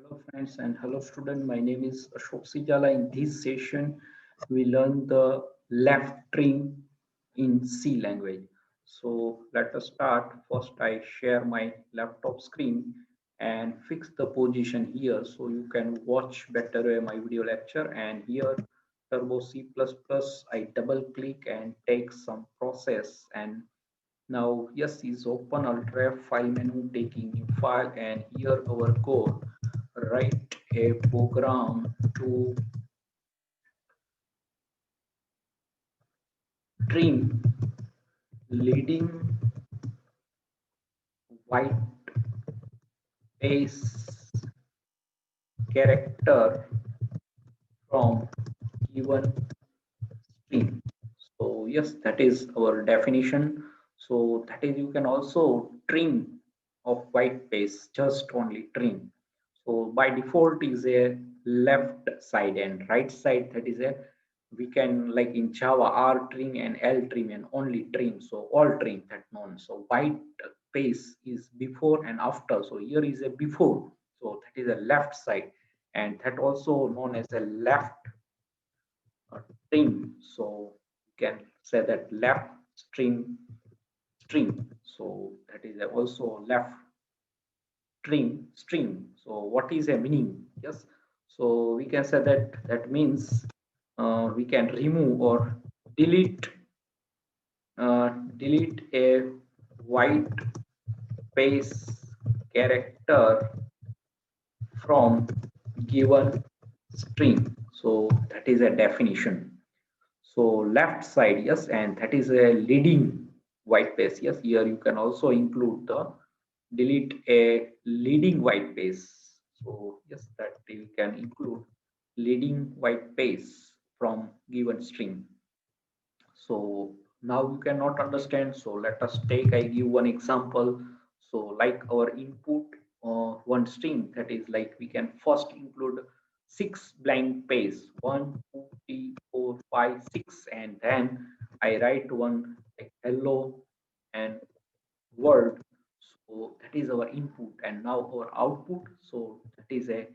Hello friends and hello student. My name is Ashok Sijala. In this session, we learn the left string in C language. So let us start. First, I share my laptop screen and fix the position here so you can watch better my video lecture. And here, Turbo C++, I double click and take some process and now, yes, is open Alt file menu, taking new file, and here our code. Write a program to trim leading white space character from given string. So yes, that is our definition. So that is you can also trim of white space, just only trim. So by default is a left side and right side, that is a we can like in Java R trim and L trim and only trim. So all trim that known. So white space is before and after. So here is a before. So that is a left side and that also known as a left string. So you can say that left string. So that is also left string. So what is a meaning? Yes. So we can say that that means we can remove or delete delete a white space character from given string. So that is a definition. So left side, yes, and that is a leading white space. Yes, here you can also include the delete a leading white space. So yes, that you can include leading white space from given string. So now you cannot understand. So let us take, I give one example. So like our input one string, that is like we can first include six blank space, 1 2 3 4 5 6, and then I write one like hello and world. So that is our input and now our output. So that is a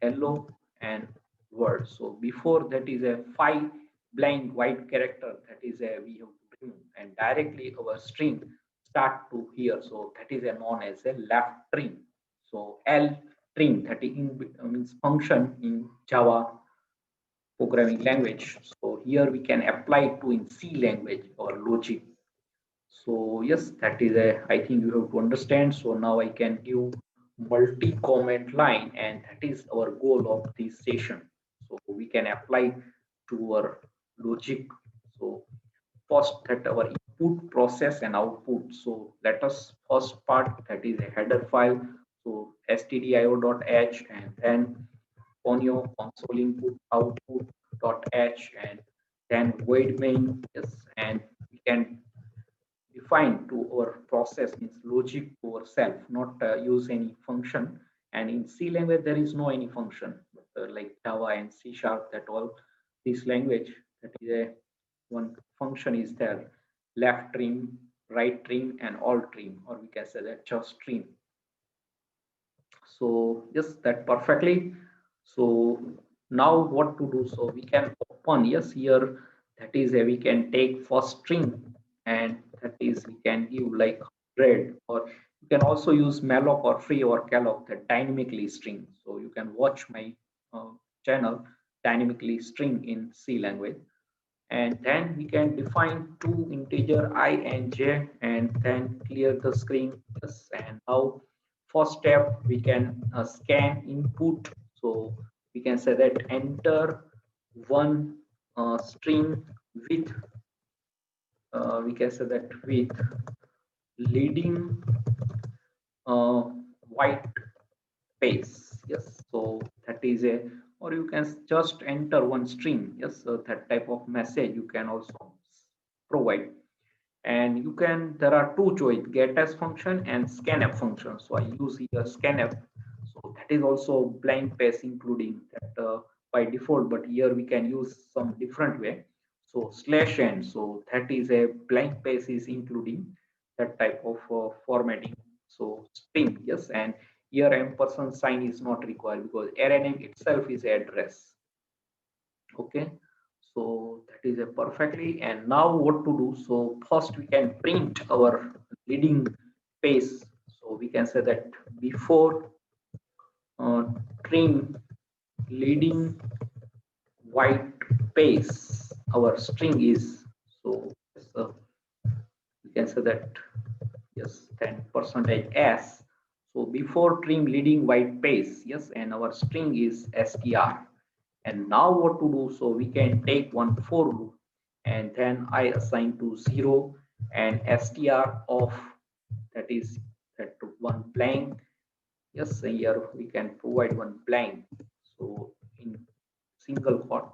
hello and word. So before that is a five blank white character, that is a we have to bring and directly our string start to here. So that is a known as a left string. So L string, that is in, means function in Java programming language. So here we can apply it to in C language or logic. So yes, that is a, I think you have to understand. So now I can give multi-comment line and that is our goal of this session. So we can apply to our logic. So first that our input process and output. So let us first part that is a header file. So stdio.h and then on your console input output.h and then void main, yes, and we can define to our process means logic to ourself, not use any function. And in C language, there is no any function, like Java and C sharp, that all this language, that is a one function is there, left trim, right trim, and all trim, or we can say that just trim. So yes, that perfectly. So now what to do? So we can open, yes, here that is a we can take first string and that is we can give like 100, or you can also use malloc or free or calloc, that dynamically string. So you can watch my uh, channel dynamically string in C language, and then we can define two integer I and j and then clear the screen. Yes, and now first step we can scan input. So we can say that enter one string with we can say that with leading uh, white space. Yes, so that is a, or you can just enter one string. Yes, so that type of message you can also provide. And you can, there are two choice, get as function and scanf function. So I use here scanf. So that is also blank space including that by default, but here we can use some different way. So slash n, so that is a blank space is including that type of formatting. So string, yes, and here ampersand sign is not required because array name itself is address. Okay, so that is a perfectly. And now what to do? So first we can print our leading pace. So we can say that before trim leading white pace, our string is, so we can say that yes 10% s. So before trim leading white pace, yes, and our string is str. And now what to do? So we can take one for loop, and then I assign to 0 and str of, that is that one blank. Yes, here we can provide one blank, so in single quote,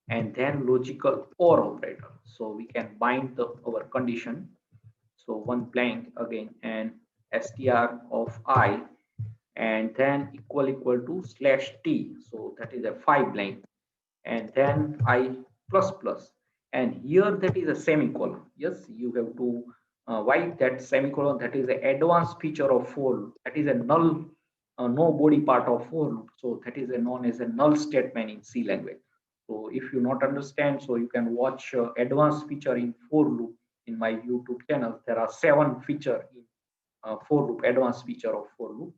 and then logical or operator, so we can bind our condition. So one blank again, and str of I, and then equal to slash t, so that is a 5 blank, and then I plus plus, and here that is a semicolon. Yes, you have to write that semicolon. That is the advanced feature of for loop. That is a null, no body part of for loop. So that is a known as a null statement in C language. So if you not understand, so you can watch advanced feature in for loop in my YouTube channel. There are 7 feature in for loop, advanced feature of for loop.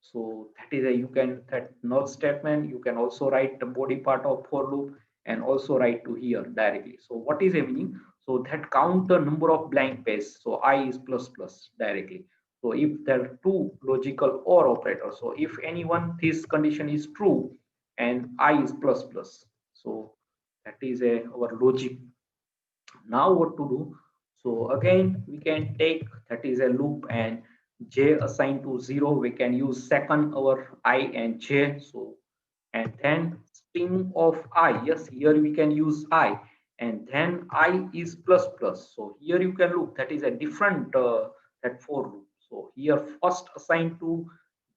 So that is a, you can, that null statement you can also write the body part of for loop and also write to here directly. So what is a meaning? So that count the number of blank pages, so I is plus plus directly. So if there are two logical or operators, so if any one this condition is true and I is plus plus, so that is a our logic. Now what to do? So again we can take, that is a loop, and j assigned to 0, we can use second our I and j. So and then string of I, yes, here we can use I, and then I is plus plus. So here you can look, that is a different that for loop. So here first assigned to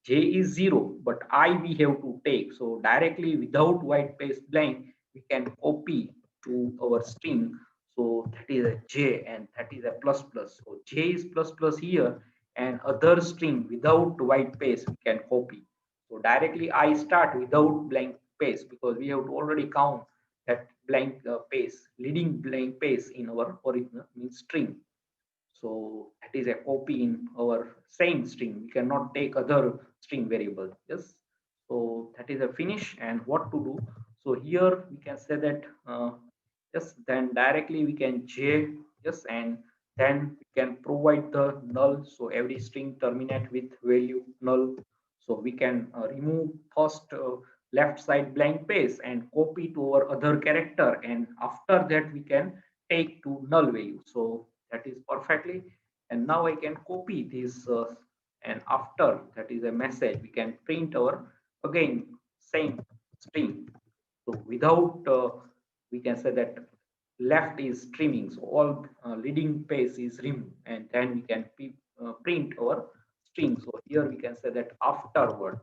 j is 0, but I we have to take. So directly without white space blank we can copy to our string. So that is a j, and that is a plus plus. So j is plus plus here, and other string without white space we can copy. So directly I start without blank space because we have to already count that blank space, leading blank space in our original means string. So that is a copy in our same string. We cannot take other string variable. Yes. So that is a finish. And what to do? So here we can say that yes, then directly we can j, yes, and then we can provide the null. So every string terminate with value null. So we can remove first left side blank space and copy to our other character, and after that we can take to null value. So that is perfectly. And now I can copy this and after that is a message, we can print our again same string. So without we can say that left is trimming, so all leading pace is removed, and then we can print our string. So here we can say that afterward,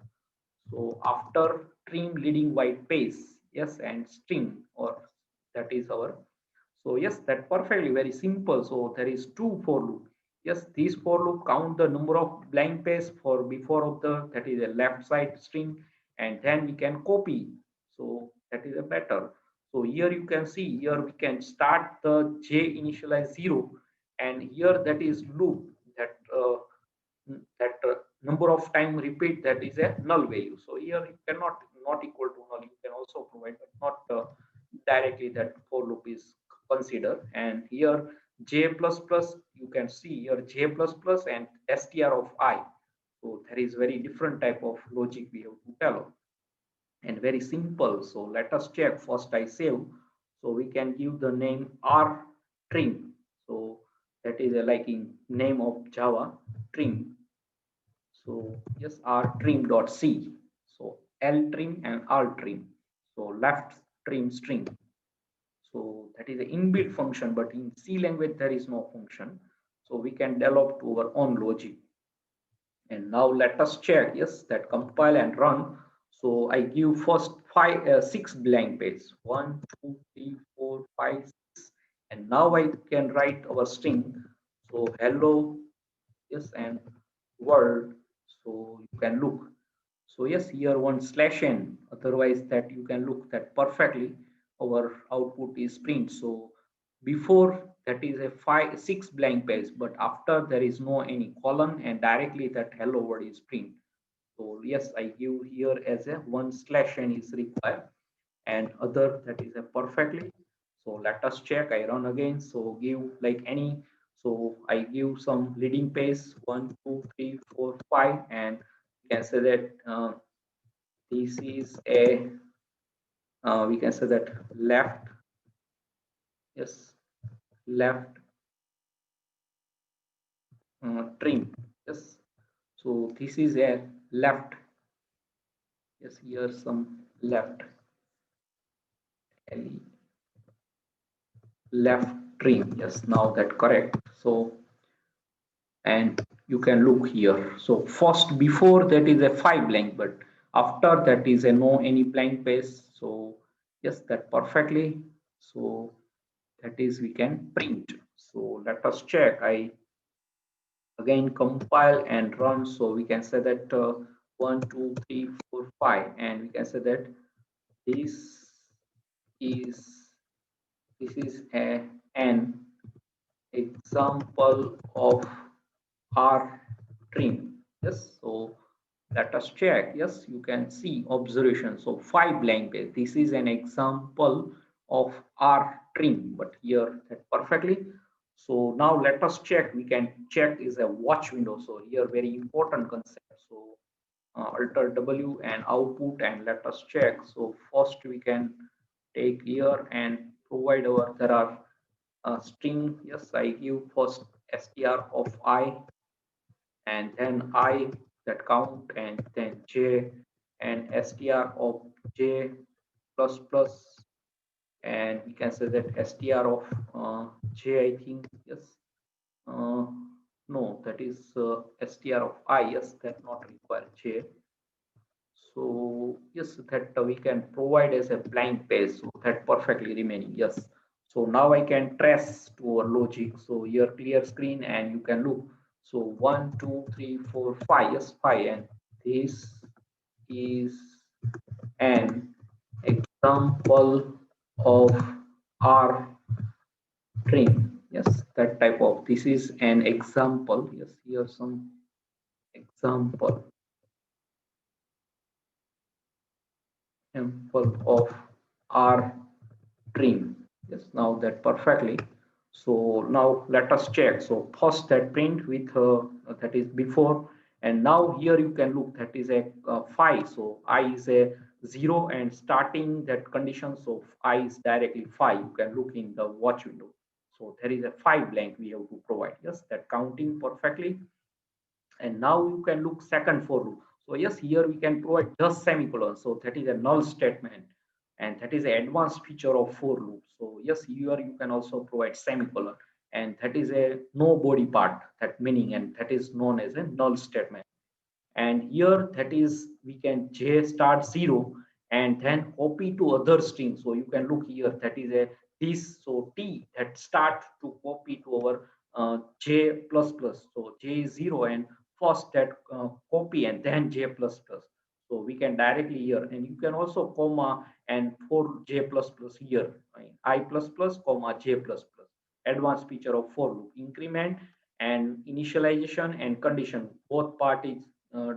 so after trim leading white pace, yes, and string, or that is our. So yes, that perfectly very simple. So there is two for loop. Yes, these for loop count the number of blank pace for before of the, that is a left side string, and then we can copy. So that is a better. So here you can see, here we can start the j initialize 0, and here that is loop, that number of time repeat, that is a null value. So here you cannot not equal to null, you can also provide, but not directly that for loop is considered. And here j plus plus, you can see here j plus plus and str of I. So there is very different type of logic we have to tell, and very simple. So let us check. First I save, so we can give the name r trim. So that is a like in name of Java trim. So yes, r trim.c. So l trim and r trim. So left trim string. So that is an inbuilt function, but in C language there is no function. So we can develop to our own logic. And now let us check. Yes, that compile and run. So I give first 6 blank pages. 1, 2, 3, 4, 5, 6. And now I can write our string. So hello, yes, and world. So you can look. So yes, here one slash n, otherwise that you can look that perfectly our output is print. So before that is a 6 blank page, but after there is no any colon and directly that hello world is print. So yes, I give here as a one slash n is required and other that is a perfectly. So let us check. I run again. So give like any. So I give some leading pace 1, 2, 3, 4, 5, and you can say that this is a we can say that left. Yes, left trim. Yes. So this is a left. Yes, here some left. Left trim. Yes, now that correct. So and you can look here. So first before that is a 5 blank, but after that is a no any blank space. So yes, that perfectly. So that is we can print. So let us check. I again compile and run. So we can say that 1, 2, 3, 4, 5, and we can say that this is an example of R trim. Yes, so let us check. Yes, you can see observation. So 5 blank page. This is an example of R trim, but here that perfectly. So now let us check. We can check is a watch window. So here very important concept. So alter W and output and let us check. So first we can take here and provide our there are string. Yes, I give first str of I and then I that count and then j and str of j plus plus and we can say that str of j I think yes uh, no that is str of I yes that not require j so yes that we can provide as a blank page so that perfectly remaining yes so now I can trace to our logic so here clear screen and you can look so 1 2 3 4 5 yes 5 and this is an example of R string yes that type of this is an example yes here some example of R string yes now that perfectly so now let us check so first that print with that is before and now here you can look that is a 5 so I is a 0 and starting that condition so I is directly 5 you can look in the watch window so there is a 5 blank we have to provide yes that counting perfectly and now you can look second for loop so yes here we can provide just semicolon so that is a null statement and that is an advanced feature of for loop so yes here you can also provide semicolon and that is a no body part that meaning and that is known as a null statement and here that is we can j start 0 and then copy to other string so you can look here that is a this so t that start to copy to our j plus plus so j is 0 and first that copy and then j plus plus so we can directly here and you can also comma and for j plus plus here I plus plus comma j plus plus advanced feature of for loop increment and initialization and condition both part is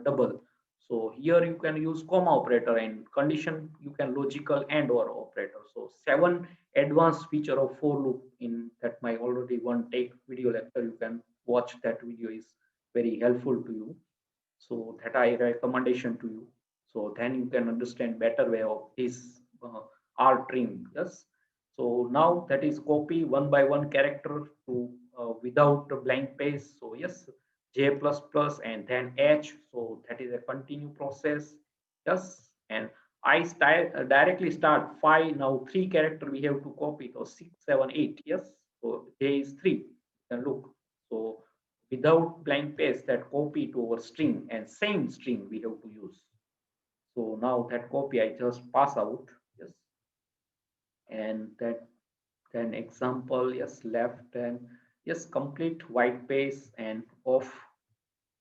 double so here you can use comma operator and condition you can logical and or operator so 7 advanced feature of for loop in that my already one take video lecture you can watch that video is very helpful to you so that I recommendation to you so then you can understand better way of this R trim yes so now that is copy one by one character to without a blank page so yes j plus plus and then h so that is a continue process yes and I style directly start 5 now 3 character we have to copy so 6 7 8 yes so j is 3 you can look so without blank space that copy to our string and same string we have to use so now that copy I just pass out yes and that then example yes left and yes complete white space and off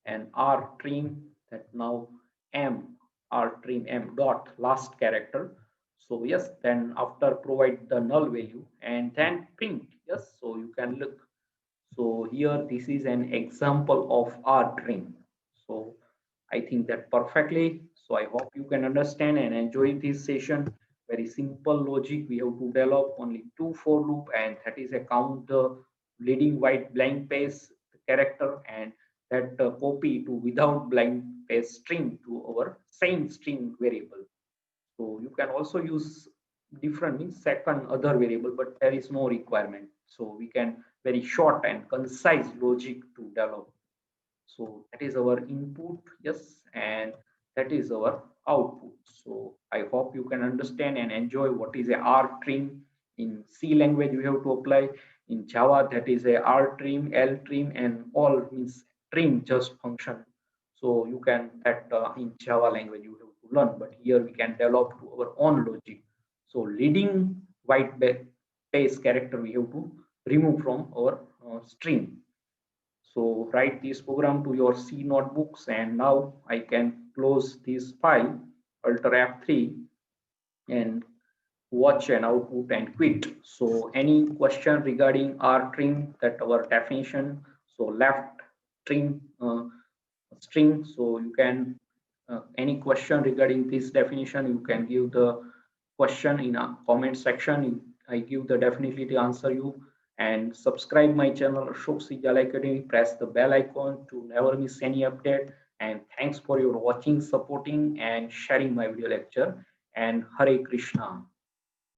and R trim that now M rtrim m dot last character. So yes, then after provide the null value and then print. Yes, so you can look. So here this is an example of rtrim. So I think that perfectly. So I hope you can understand and enjoy this session. Very simple logic. We have to develop only two for loop, and that is a count the leading white blank space character and that copy to without blank space string to our same string variable. So you can also use different means second other variable, but there is no requirement. So we can very short and concise logic to develop. So that is our input, yes, and that is our output. So I hope you can understand and enjoy what is a rtrim. In C language we have to apply. In Java that is a rtrim, ltrim, and all means trim just function. So you can that in Java language you have to learn, but here we can develop to our own logic. So leading white space character we have to remove from our string. So write this program to your C notebooks, and now I can close this file, Alt F3, and watch an output and quit. So any question regarding rtrim, that our definition, so left string string, so you can any question regarding this definition, you can give the question in a comment section. I give the definitely to answer you. And subscribe my channel Ashok Sijal Academy. Press the bell icon to never miss any update. And thanks for your watching, supporting, and sharing my video lecture. And Hare Krishna.